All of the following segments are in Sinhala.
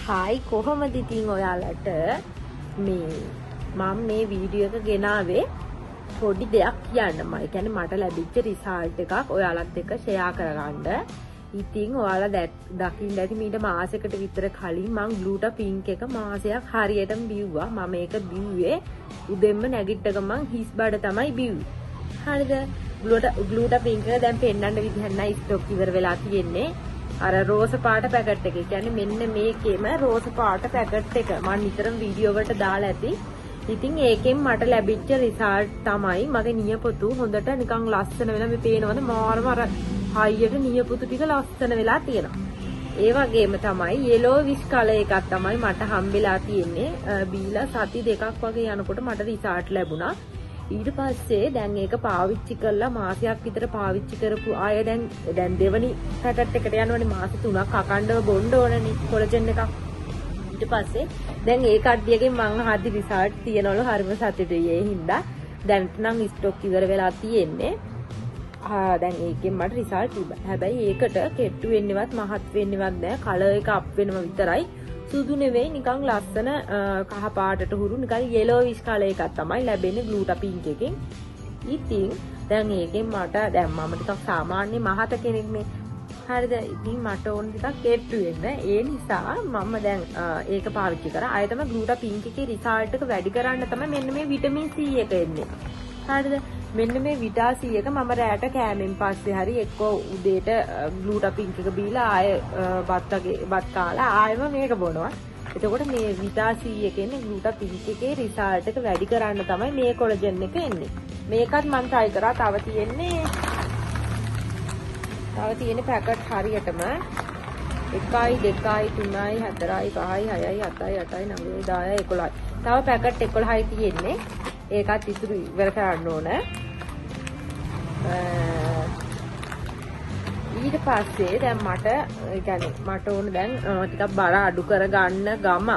හායි කොහොමද ඉතින් ඔයාලට මම මේ වීඩියෝ එක ගෙනාවේ පොඩි දෙයක් කියන්න. මම කියන්නේ මට ලැබිච්ච රිසල්ට් එකක් ඔයාලත් එක්ක ෂෙයා කරගන්න. ඉතින් ඔයාලා දකින්න ඇති මීට මාසයකට විතර කලින් මම ග්ලූටා පින්ක් එක මාසයක් හරියටම බිව්වා. මම මේක බිව්වේ උදෙන්ම නැගිට ගමන් හිස් බඩ තමයි බිව්වේ. හරිද? ග්ලූටා පින්ක් එක දැන් පෙන්නන්න විදිහක් නැහැ, ස්ටොක් ඉවර වෙලා තියෙන්නේ. අර රෝස පාට පැකට් එක. කියන්නේ මෙන්න මේකේම රෝස පාට පැකට් එක මම නිතරම වීඩියෝ වලට දාලා ඇති. ඉතින් ඒකෙන් මට ලැබිච්ච රිසල්ට් තමයි මගේ නියපොතු හොඳට නිකන් ලස්සන වෙලා මේ පේනවද මාරම අර හයියට නියපොතු ටික ලස්සන වෙලා තියෙනවා. ඒ වගේම තමයි yellowish color එකක් තමයි මට හම්බෙලා තියෙන්නේ. බීලා සති දෙකක් වගේ යනකොට මට රිසල්ට් ලැබුණා. ඊට පස්සේ දැන් ඒක පාවිච්චි කරලා මාසයක් විතර පාවිච්චි කරපු අය දැන් දෙවනි පැකට් එකට යනවනේ මාස 3ක් අකණ්ඩව බොන්න ඕනනේ කොලජන් එකක්. ඊට පස්සේ දැන් ඒ කඩියකින් මං අහද්දි රිසල්ට් තියනවලු හරිම සතුටුයි. ඒ හින්දා දැන් නම් ස්ටොක් ඉවර වෙලා තියෙන්නේ. දැන් ඒකෙන් මට රිසල්ට් තිබ්බා. හැබැයි ඒකට කෙට්ටු වෙන්නේවත් මහත් වෙන්නේවත් නැහැ. කලර් එක අප් වෙනව විතරයි. සුදු නෙවෙයි නිකන් ලස්සන කහ පාටට හුරු නිකන් yellowish color එකක් තමයි ලැබෙන්නේ ග්ලූටා පින්ක් එකෙන්. ඉතින් දැන් ඒකෙන් මට දැන් මම ටිකක් සාමාන්‍ය මහත කෙනෙක් නේ. හරිද? ඉතින් මට ඕන ටිකක් කෙට්ටු වෙන්න. ඒ නිසා මම දැන් ඒක පාවිච්චි කරා. ආයෙ තමයි ග්ලූටා පින්ක් එකේ රිසල්ට් එක වැඩි කරන්න තමයි මෙන්න මේ විටමින් C එක එන්නේ. හරිද? මෙන්න මේ විටා C එක මම රැට කෑමෙන් පස්සේ හරි එක්කෝ උදේට ග්ලූටා පින්ක් එක බීලා ආය බත් කාලා ආයෙම මේක බොනවා. එතකොට මේ විටා C එකෙන්නේ ග්ලූටා පින්ක් එකේ රිසල්ට් එක වැඩි කරන්න තමයි මේ කොලජන් එක එන්නේ. මේකත් මම try කරා. තව තියෙන්නේ පැකට් හරියටම 1 2 3 4 5 6 7 8 9 10 11. තව පැකට් 11යි තියෙන්නේ. ඒකත් ඉතුරු ඉවර කරන්න ඕන. ඊට පස්සේ දැන් මට ඕන දැන් ටිකක් බර අඩු කරගන්න ගම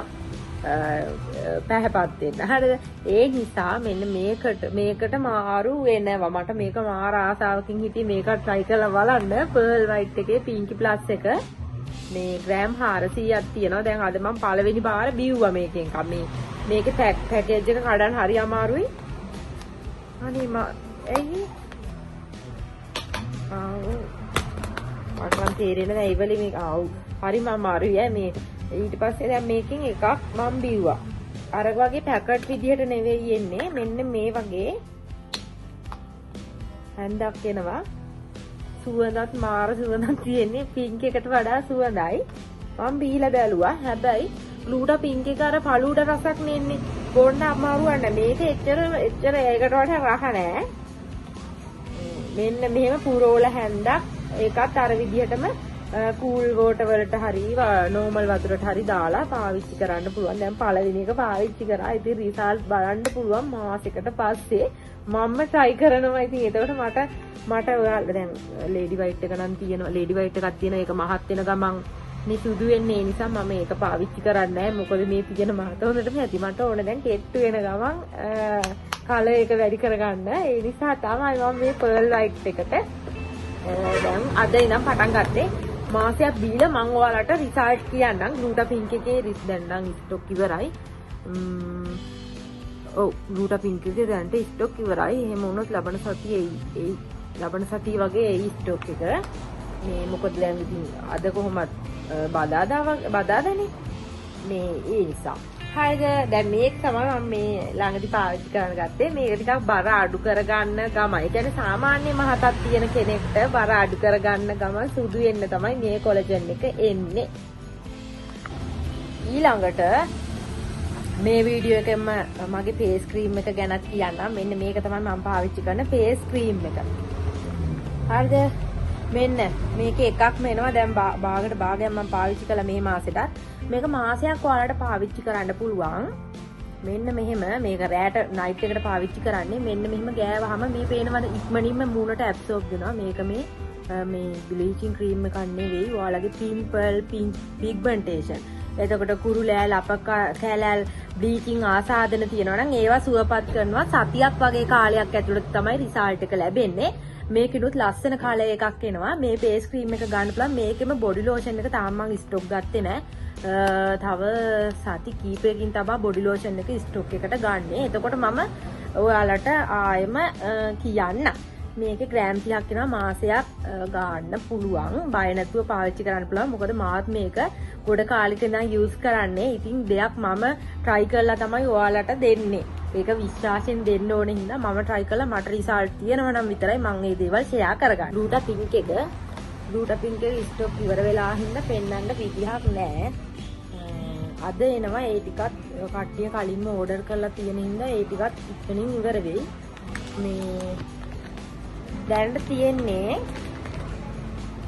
පැහැපත් වෙන්න. හරිද? ඒ නිසා මෙන්න මේකට මාරු වෙනවා. මට මේක මාර ආසාවකින් හිටියේ මේක try කරලා බලන්න. pearl white එකේ pink plus එක මේ ග්‍රෑම් 400ක් තියෙනවා. දැන් අද මම පළවෙනි පාර බිව්වා මේකෙන්. මේකේ පැකේජ් එක කඩන්න හරි අමාරුයි. අනේ ඇයි මට තේරෙන්නේ නැහැ ඉවලි මේක හරිම අමාරුයි මේ. ඊට පස්සේ දැන් මේකෙන් එකක් මම බිව්වා. අර වගේ පැකට් විදිහට නෙවෙයි එන්නේ. මෙන්න මේ වගේ හැන්දක් එනවා. සුවඳත් මාර සුවඳක් තියෙන්නේ. පින්ක් එකට වඩා සුවඳයි. මම බීලා බැලුවා. හැබැයි ග්ලූටා පින්ක් එක අර පළූඩ රසක් නෙන්නේ. බොන්න අමාරු වන්න. මේක එච්චර ඒකට වඩා රහ නෑ. මෙන්න මෙහෙම පුරෝල හැන්දක්. ඒකත් අර විදිහටම කූල් වෝටර් වලට හරි නෝමල් වතුරට හරි දාලා පාවිච්චි කරන්න පුළුවන්. දැන් පළවෙනි එක පාවිච්චි කරා. ඉතින් රිසල්ට් බලන්න පුළුවන් මාසෙකට පස්සේ. මම try කරනවා. ඉතින් එතකොට මට ඔයාලා දැන් ලේඩි වයිට් එක නම් තියෙනවා. ලේඩි වයිට් එකක් තියෙනවා. ඒක මහත් වෙන ගමන් මේ සුදු වෙන්නේ. ඒ නිසා මම ඒක පාවිච්චි කරන්නේ නැහැ. මොකද මේ තියෙන මහත හොඳටම ඇති. මට ඕන දැන් කෙට්ටු වෙන ගමන් කලර් එක වැඩි කරගන්න. ඒ නිසා තමයි මම මේ pearl white එකට දැන් අද ඉඳන් පටන් ගත්තේ. මාසයක් බීලා මම ඔයාලට රිසල්ට් කියන්නම්. ග්ලූටා පින්ක් එකේ දැන් නම් ස්ටොක් ඉවරයි. ග්ලූටා පින්ක් එකේ දැන්ට ස්ටොක් ඉවරයි. එහෙම වුණොත් ලබන සතිය වගේ ස්ටොක් එක මේ මොකද දැන් ඉතින් අද කොහොමද බදාදානේ මේ ඒ නිසා. හරිද? දැන් මේක තමයි මම මේ ළඟදී පාවිච්චි කරන්න ගත්තේ. මේක ටිකක් බර අඩු කරගන්න ගමයි. ඒ කියන්නේ සාමාන්‍ය මහතක් තියෙන කෙනෙක්ට බර අඩු කරගන්න ගමන් සුදු වෙන්න තමයි මේ කොලජන් එක එන්නේ. ඊළඟට මේ වීඩියෝ එකෙන් මගේ ෆේස් ක්‍රීම් එක ගැනත් කියන්නම්. මෙන්න මේක තමයි මම පාවිච්චි කරන ෆේස් ක්‍රීම් එක. හරිද? මෙන්න මේකේ එකක්ම එනවා. දැන් භාගයක් මම පාවිච්චි කළා මේ මාසෙටත්. මේක මාසයක් ඔයාලට පාවිච්චි කරන්න පුළුවන්. මෙන්න මෙහෙම මේක රැට නයිට් එකට පාවිච්චි කරන්නේ. මෙන්න මෙහෙම ගෑවහම මේ පේනවද ඉක්මනින්ම මූණට ඇබ්සෝබ් වෙනවා. මේක මේ බ්ලීචින් ක්‍රීම් එකක් නෙවෙයි. ඔයාලගේ පිම්පල් පිග්මන්ටේෂන්. එතකොට කුරුලෑල් කැලෑල් බ්ලීචින් ආසාදන තියෙනවා නම් ඒවා සුවපත් කරනවා. සතියක් වගේ කාලයක් ඇතුළත තමයි රිසල්ට් එක ලැබෙන්නේ. මේකිනුත් ලස්සන කලර් එකක් එනවා. මේ ෆේස් ක්‍රීම් එක ගන්න පුළුවන්. මේකෙම බොඩි ලෝෂන් එක තාම මම ස්ටොක් ගත්තේ නැහැ. තව සති කීපයකින් තමයි බොඩි ලෝෂන් එක ස්ටොක් එකට ගන්න. එතකොට මම ඔයාලට ආයෙම කියන්න. මේකේ ග්‍රෑම් 30ක් වෙනවා මාසයක් ගන්න පුළුවන්. බය නැතුව පාවිච්චි කරන්න පුළුවන්. මොකද මාත් මේක ගොඩ කාලෙක ඉඳන් යූස් කරන්නේ. ඉතින් දෙයක් මම try කරලා තමයි ඔයාලට දෙන්නේ. ඒක විශ්වාසයෙන් දෙන්න ඕනේ හින්දා මම try කරලා මට රිසල්ට් තියෙනවා නම් විතරයි මම මේ දේවල් ෂෙයා කරගන්නේ. ග්ලූටා පින්ක් එක ස්ටොක් ඉවර වෙලා හින්දා පෙන්වන්න විදිහක් නැහැ. අද එනවා ඒ ටිකත් කට්ටිය කලින්ම ඕඩර් කරලා තියෙන හින්දා ඒ ටිකත් ඉක්මනින් ඉවර වෙයි. මේ දැනට තියෙන්නේ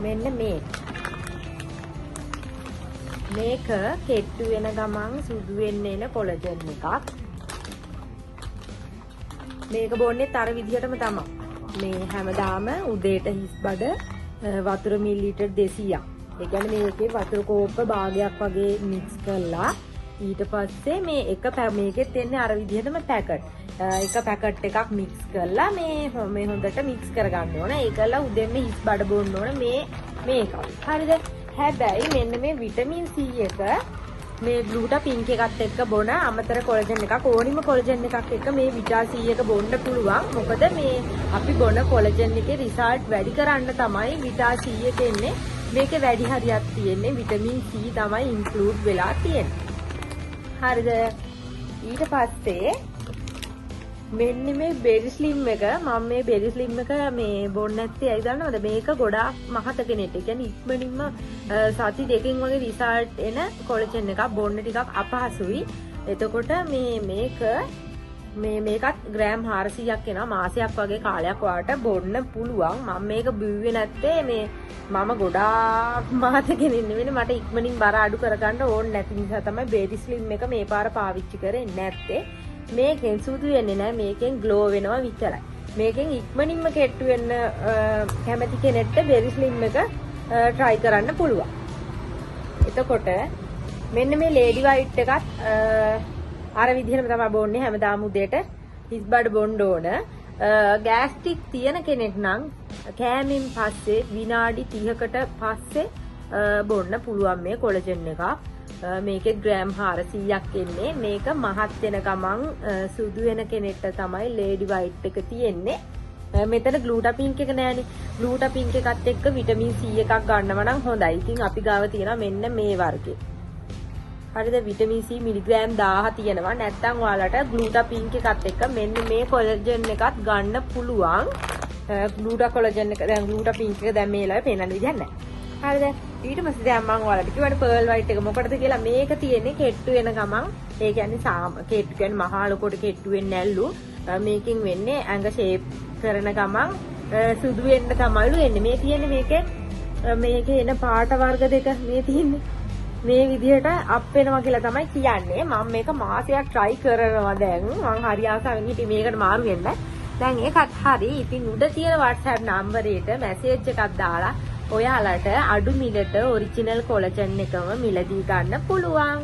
මෙන්න මේක කෙට්ටු වෙන ගමන් සුදු වෙන්න එන කොලජන් එකක්. මේක බොන්නේ තර විදිහටම තමයි. මේ හැමදාම උදේට හිස් බඩ වතුර මිලිලීටර් 200ක්. ඒ කියන්නේ මේකේ වතුර කෝප්ප භාගයක් වගේ මික්ස් කරලා ඊට පස්සේ මේකෙත් එන්නේ අර විදිහටම පැකට්. එක පැකට් එකක් මික්ස් කරලා මේ හොඳට මික්ස් කරගන්න ඕන. ඒකලා උදෙන්ම හිස් බඩ බොන්න ඕන මේක. හරිද? හැබැයි මෙන්න මේ විටමින් C එක මේ ග්ලූටා පින්ක් එකත් එක්ක බොන අමතර කොලජන් එකක් ඕනිම කොලජන් එකක් එක්ක මේ විටා C එක බොන්න පුළුවන්. මොකද මේ අපි බොන කොලජන් එකේ රිසල්ට් වැඩි කරන්න තමයි විටා C එක එන්නේ. මේකේ වැඩි හරියක් තියෙන්නේ විටමින් C තමයි ඉන්ක්ලූඩ් වෙලා තියෙන්නේ. හරිද? ඊට පස්සේ මෙන්න මේ බෙරි ස්ලිම් එක මම මේ බෙරි ස්ලිම් එක මේ බොන්න නැත්තේ ඇයි දන්නවද? මේක ගොඩාක් මහත කෙනෙක්. ඒ කියන්නේ ඉක්මනින්ම සති දෙකකින් වගේ රිසල්ට් එන කොලජන් එකක් බොන්න ටිකක් අපහසුයි. එතකොට මේකත් ග්‍රෑම් 400ක් එනවා මාසයක් වගේ කාලයක් වාට බොන්න පුළුවන්. මම මේක බිව්වේ නැත්තේ මම ගොඩාක් මහත කෙනෙක් නෙවෙයි. මට ඉක්මනින් බර අඩු කරගන්න ඕනේ නැති නිසා තමයි බෙරි ස්ලිම් එක මේ පාර පාවිච්චි කරේ නැත්තේ. මේකෙන් සුදු වෙන්නේ නැහැ. මේකෙන් ග්ලෝ වෙනවා විතරයි. මේකෙන් ඉක්මනින්ම කෙට්ටු වෙන්න කැමති කෙනෙක්ට බෙරි ස්ලිම් එක try කරන්න පුළුවන්. එතකොට මෙන්න මේ ලේඩි වයිට් එකත් අර විදිහටම තමයි බොන්නේ හැමදාම උදේට හිස් බඩ බොන්න ඕන. ගෑස්ට්‍රික් තියෙන කෙනෙක් නම් කෑමෙන් පස්සේ විනාඩි 30කට පස්සේ බොන්න පුළුවන් මේ කොලජන් එකක්. මේකේ ග්‍රෑම් 400ක් එන්නේ. මේක මහත් වෙන ගමන් සුදු වෙන කෙනෙක්ට තමයි ලේඩි වයිට් එක තියෙන්නේ. මෙතන ග්ලූටා පින්ක් එක නෑනේ. ග්ලූටා පින්ක් එකත් එක්ක විටමින් C එකක් ගන්නව නම් හොඳයි. ඉතින් අපි ගාව තියෙනවා මෙන්න මේ වර්ගේ. හරිද? විටමින් C මිලිග්‍රෑම් 1000 තියෙනවා. නැත්තම් ඔයාලට ග්ලූටා පින්ක් එකත් එක්ක මෙන්න මේ කොලජන් එකත් ගන්න පුළුවන්. ග්ලූටා කොලජන් එක දැන් ග්ලූටා පින්ක් එක දැන් මේ වෙලාවේ පේන්න විදිහක් නැහැ. හරිද? ඊට පස්සේ දැන් මම ඔයාලට කිව්වනේ පර්ල් වයිට් එක මොකටද කියලා. මේක තියෙන්නේ කෙට්ටු වෙන ගමන්. ඒ කියන්නේ කෙට්ටු කියන්නේ මහා ලොකෝට කෙට්ටු වෙන්නේ නැල්ලු. මේකෙන් වෙන්නේ ඇඟ ෂේප් කරන ගමන් සුදු වෙන්න තමයිලු එන්නේ. මේ තියෙන්නේ මේකේ එන පාට වර්ග දෙක මේ තියෙන්නේ. මේ විදිහට අප් වෙනවා කියලා තමයි කියන්නේ. මම මේක මාසයක් try කරනවා දැන්. මම හරි ආසාවෙන් හිටියේ මේකට මාරු වෙන්න. දැන් ඒකත් හරි. ඉතින් උඩ තියෙන WhatsApp නම්බරේට මැසේජ් එකක් දාලා ඔයාලට අඩු මිලට ඔරිජිනල් කොලජන් එකම මිලදී ගන්න පුළුවන්.